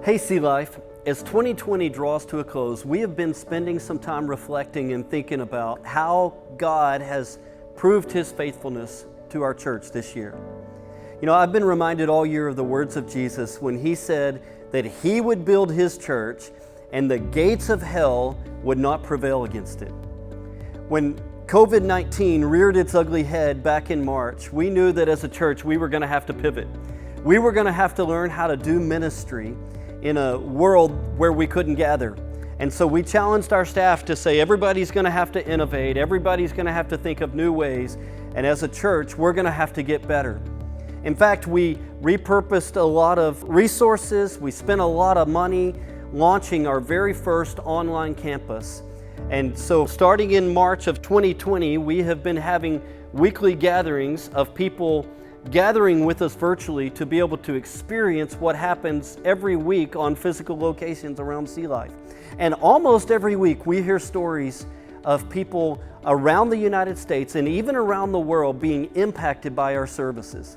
Hey Sea Life, as 2020 draws to a close, we have been spending some time reflecting and thinking about how God has proved His faithfulness to our church this year. You know, I've been reminded all year of the words of Jesus when He said that He would build His church and the gates of hell would not prevail against it. When COVID-19 reared its ugly head back in March, we knew that as a church we were going to have to pivot. We were going to have to learn how to do ministry in a world where we couldn't gather. And so we challenged our staff to say everybody's going to have to innovate, everybody's going to have to think of new ways, and as a church we're going to have to get better. In fact, we repurposed a lot of resources, we spent a lot of money launching our very first online campus. And so starting in March of 2020, we have been having weekly gatherings of people gathering with us virtually to be able to experience what happens every week on physical locations around Sea Life. And almost every week we hear stories of people around the United States and even around the world being impacted by our services.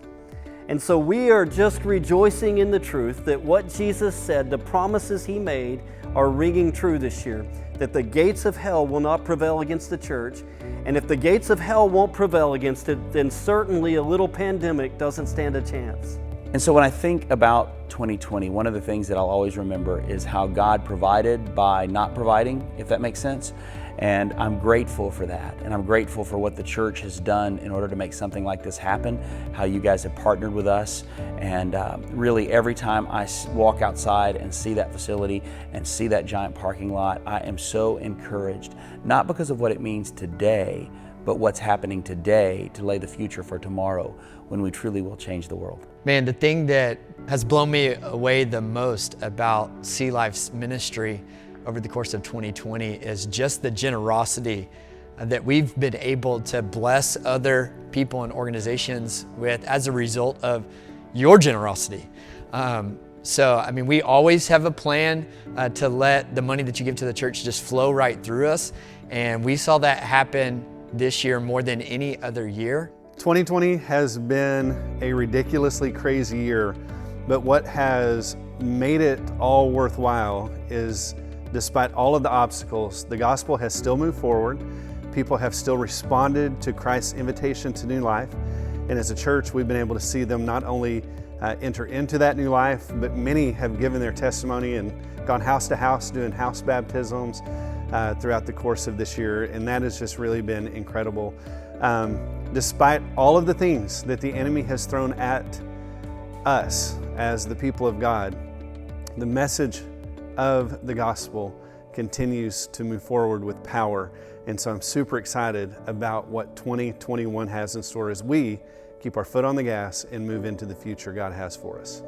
And so we are just rejoicing in the truth that what Jesus said, the promises He made, are ringing true this year, that the gates of hell will not prevail against the church. And if the gates of hell won't prevail against it, then certainly a little pandemic doesn't stand a chance. And so when I think about 2020, one of the things that I'll always remember is how God provided by not providing, if that makes sense. And I'm grateful for that. And I'm grateful for what the church has done in order to make something like this happen, how you guys have partnered with us. And really every time I walk outside and see that facility and see that giant parking lot, I am so encouraged, not because of what it means today, but what's happening today to lay the future for tomorrow when we truly will change the world. Man, the thing that has blown me away the most about Sea Life's ministry over the course of 2020 is just the generosity that we've been able to bless other people and organizations with as a result of your generosity. So, I mean, we always have a plan to let the money that you give to the church just flow right through us. And we saw that happen this year more than any other year. 2020 has been a ridiculously crazy year, but what has made it all worthwhile is despite all of the obstacles, the gospel has still moved forward. People have still responded to Christ's invitation to new life. And as a church, we've been able to see them not only enter into that new life, but many have given their testimony and gone house to house doing house baptisms throughout the course of this year. And that has just really been incredible. Despite all of the things that the enemy has thrown at us as the people of God, the message of the gospel continues to move forward with power. And so I'm super excited about what 2021 has in store as we keep our foot on the gas and move into the future God has for us.